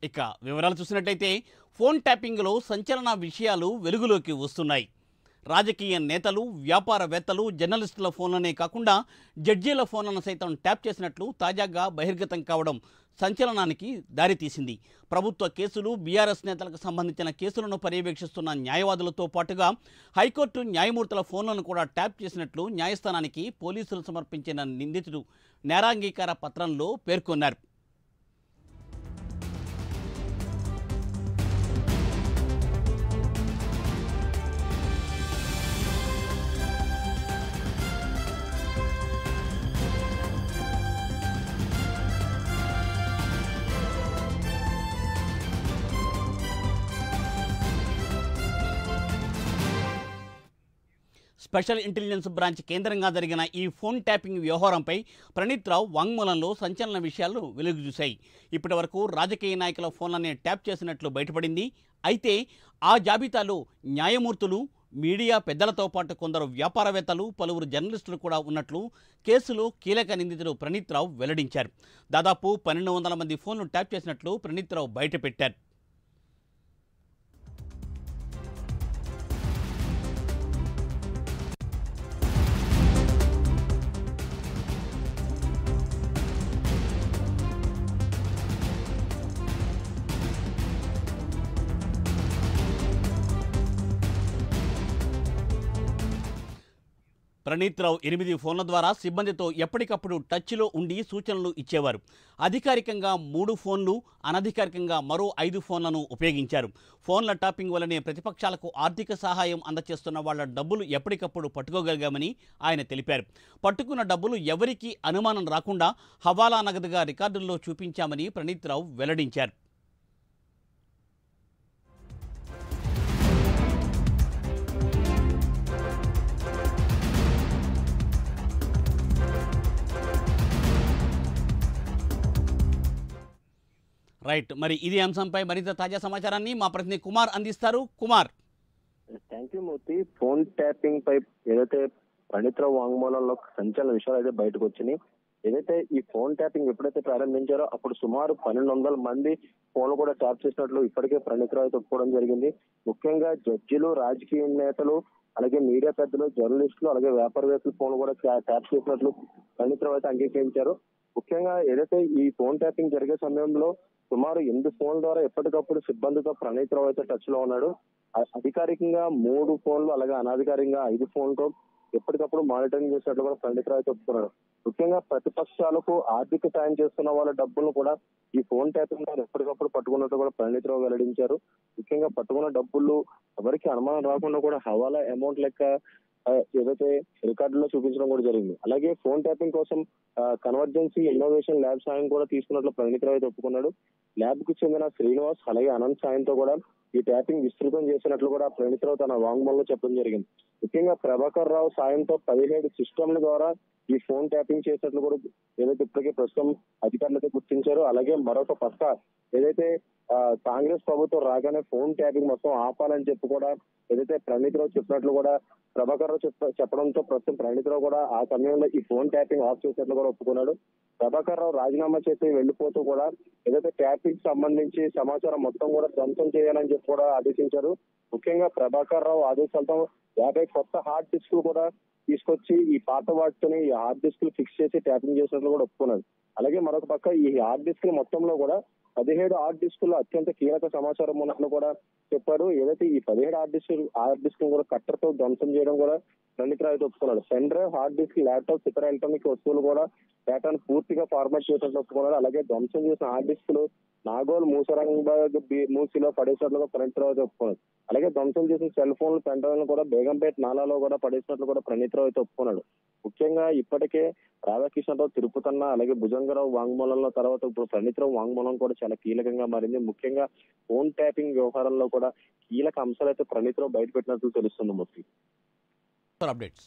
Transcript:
ఇక వివరాలు చూసినట్లయితే ఫోన్ ట్యాపింగ్లో సంచలన విషయాలు వెలుగులోకి వస్తున్నాయి. రాజకీయ నేతలు, వ్యాపారవేత్తలు, జర్నలిస్టుల ఫోన్లనే కాకుండా జడ్జీల ఫోన్లను సైతం ట్యాప్ చేసినట్లు తాజాగా బహిర్గతం కావడం సంచలనానికి దారితీసింది. ప్రభుత్వ కేసులు, బీఆర్ఎస్ నేతలకు సంబంధించిన కేసులను పర్యవేక్షిస్తున్న న్యాయవాదులతో పాటుగా హైకోర్టు న్యాయమూర్తుల ఫోన్లను కూడా ట్యాప్ చేసినట్లు న్యాయస్థానానికి పోలీసులు సమర్పించిన నిందితుడు నేరాంగీకార పత్రంలో పేర్కొన్నారు. స్పెషల్ ఇంటెలిజెన్స్ బ్రాంచ్ కేంద్రంగా జరిగిన ఈ ఫోన్ ట్యాపింగ్ వ్యవహారంపై ప్రణీత్ రావు వాంగ్మూలంలో సంచలన విషయాలు వెలుగు చూశాయి. ఇప్పటి వరకు రాజకీయ నాయకుల ఫోన్లనే ట్యాప్ చేసినట్లు బయటపడింది. అయితే ఆ జాబితాలో న్యాయమూర్తులు, మీడియా పెద్దలతో పాటు కొందరు వ్యాపారవేత్తలు, పలువురు జర్నలిస్టులు కూడా ఉన్నట్లు కేసులో కీలక నిందితుడు ప్రణీత్ రావు వెల్లడించారు. దాదాపు 1200 మంది ఫోన్లు ట్యాప్ చేసినట్లు ప్రణీత్ రావు బయటపెట్టారు. ప్రణీత్ రావు 8 ఫోన్ల ద్వారా సిబ్బందితో ఎప్పటికప్పుడు టచ్లో ఉండి సూచనలు ఇచ్చేవారు. అధికారికంగా 3 ఫోన్లు, అనధికారికంగా మరో 5 ఫోన్లను ఉపయోగించారు. ఫోన్ల ట్యాపింగ్ వల్లనే ప్రతిపక్షాలకు ఆర్థిక సహాయం అందచేస్తున్న వాళ్ల డబ్బులు ఎప్పటికప్పుడు పట్టుకోగలిగామని ఆయన తెలిపారు. పట్టుకున్న డబ్బులు ఎవరికీ అనుమానం రాకుండా హవాలా నగదుగా రికార్డుల్లో చూపించామని ప్రణీత్ రావు వెల్లడించారు. రైట్, మరి ఇదే అంశంపై మరింత తాజా సమాచారాన్ని మా ప్రతినిధి కుమార్ అందిస్తారు. Kumar. Thank you Murthy. Phone tapping పై ఏదైతే ప్రణీత్ రావు వాంగ్మూలంలో సంచలన విషయాలు అయితే బయటకు వచ్చినాయి. ఏదైతే ఈ ఫోన్ ట్యాపింగ్ ఎప్పుడైతే ప్రారంభించారో అప్పుడు సుమారు 1200 మంది ఫోన్లు కూడా ట్యాప్ చేసినట్లు ఇప్పటికే ప్రణీత్ రావు చెప్పుకోవడం జరిగింది. ముఖ్యంగా జడ్జిలు, రాజకీయ నేతలు, అలాగే మీడియా పెద్దలు, జర్నలిస్టులు, అలాగే వ్యాపారవేత్తలు ఫోన్లు కూడా ట్యాప్ చేసినట్లు ప్రణీత్ రావు అయితే అంగీకరించారు. ముఖ్యంగా ఏదైతే ఈ ఫోన్ ట్యాపింగ్ జరిగే సమయంలో సుమారు 8 ఫోన్ల ద్వారా ఎప్పటికప్పుడు సిబ్బందితో ప్రణీత్ రావు అయితే టచ్ లో ఉన్నాడు. అధికారికంగా 3 ఫోన్లు, అలాగే అనధికారికంగా 5 ఫోన్లతో ఎప్పటికప్పుడు మానిటరింగ్ చేసినట్లు కూడా ప్రణీత్ రావు చెప్తున్నాడు. ముఖ్యంగా ప్రతిపక్షాలకు ఆర్థిక సాయం చేస్తున్న వాళ్ళ డబ్బులను కూడా ఈ ఫోన్ ట్యాపింగ్ ద్వారా ఎప్పటికప్పుడు పట్టుకున్నట్టు కూడా ప్రణీత్ రావు వెల్లడించారు. ముఖ్యంగా పట్టుకున్న డబ్బులు ఎవరికి అనుమానం రాకుండా కూడా హవాలా అమౌంట్ లెక్క ఏదైతే రికార్డులో చూపించడం కూడా జరిగింది. అలాగే ఫోన్ ట్యాపింగ్ కోసం కన్వర్జెన్సీ ఇన్నోవేషన్ ల్యాబ్ సాయం కూడా తీసుకున్నట్లు ప్రణీత్ రావు ఒప్పుకున్నాడు. ల్యాబ్ కు చెందిన శ్రీనివాస్, అలాగే అనంత్ సాయంతో కూడా ఈ ట్యాపింగ్ విస్తృతం చేసినట్లు కూడా ప్రణీత్ రావు తన వాంగ్మూలంలో చెప్పడం జరిగింది. ముఖ్యంగా ప్రభాకర్ రావు సాయంతో 17 సిస్టమ్ల ద్వారా ఈ ఫోన్ ట్యాపింగ్ చేసినట్లు కూడా ఏదైతే ఇప్పటికే ప్రస్తుతం అధికారులతో గుర్తించారు. అలాగే మరొక పక్క ఏదైతే కాంగ్రెస్ ప్రభుత్వం రాగానే ఫోన్ ట్యాపింగ్ మొత్తం ఆపాలని చెప్పి కూడా ఏదైతే ప్రణీత్ రావు చెప్పినట్లు కూడా ప్రభాకర్ రావు చెప్పడంతో ప్రస్తుతం ప్రణీత్ రావు కూడా ఆ సమయంలో ఈ ఫోన్ ట్యాపింగ్ ఆఫ్ చేసినట్లు కూడా ఒప్పుకున్నాడు. ప్రభాకర్ రావు రాజీనామా చేసి వెళ్లిపోతూ కూడా ఏదైతే ట్యాపింగ్ సంబంధించి సమాచారం మొత్తం కూడా ధ్వంసం చేయాలని చెప్పి కూడా ఆదేశించారు. ముఖ్యంగా ప్రభాకర్ రావు ఆదేశాలతో 50 కొత్త హార్డ్ డిస్క్లు కూడా తీసుకొచ్చి ఈ పాత వాటితోని ఈ హార్డ్ డిస్క్లు ఫిక్స్ చేసి ట్యాపింగ్ చేసినట్లు కూడా ఒప్పుకున్నాడు. అలాగే మరొక పక్క ఈ హార్డ్ డిస్క్ మొత్తంలో కూడా 17 హార్డ్ డిస్కుల్లో అత్యంత కీలక సమాచారం ఉన్నట్లు కూడా చెప్పారు. ఏదైతే ఈ 17 హార్డ్ డిస్క్ కూడా కట్టర్ తో ధ్వంసం చేయడం కూడా ప్రణీత్ రావు ఒప్పుకున్నాడు. Pen drive, hard disk, laptop, ఇతర ఎలక్ట్రానిక్ వస్తువులు కూడా డేటాను పూర్తిగా ఫార్మాట్ చేసినట్లు ఒప్పుకున్నాడు. అలాగే ధ్వంసం చేసిన హార్డ్ డిస్క్లు నాగోల్, మూసరంబాగ్, మూసిలో పడేసినట్లుగా ప్రణీత్ రావు ఒప్పుకున్నాడు. అలాగే ధ్వంసం చేసిన సెల్ ఫోన్లు, పెన్ డ్రైవ్లను కూడా బేగంపేట నాలాలో కూడా పడేసినట్లు కూడా ప్రణీత్ రావు ఒప్పుకున్నాడు. ముఖ్యంగా ఇప్పటికే రాధాకృష్ణరావు, తిరుపతన్న, అలాగే భుజంగరావు వాంగ్మూలంలో తర్వాత ఇప్పుడు ప్రణీత్ రావు వాంగ్మూలం కూడా చాలా కీలకంగా మారింది. ముఖ్యంగా ఫోన్ ట్యాపింగ్ వ్యవహారంలో కూడా కీలక అంశాలు అయితే ప్రణీత్ రావు బయటపెట్టినట్లు తెలుస్తుంది. అప్డేట్స్.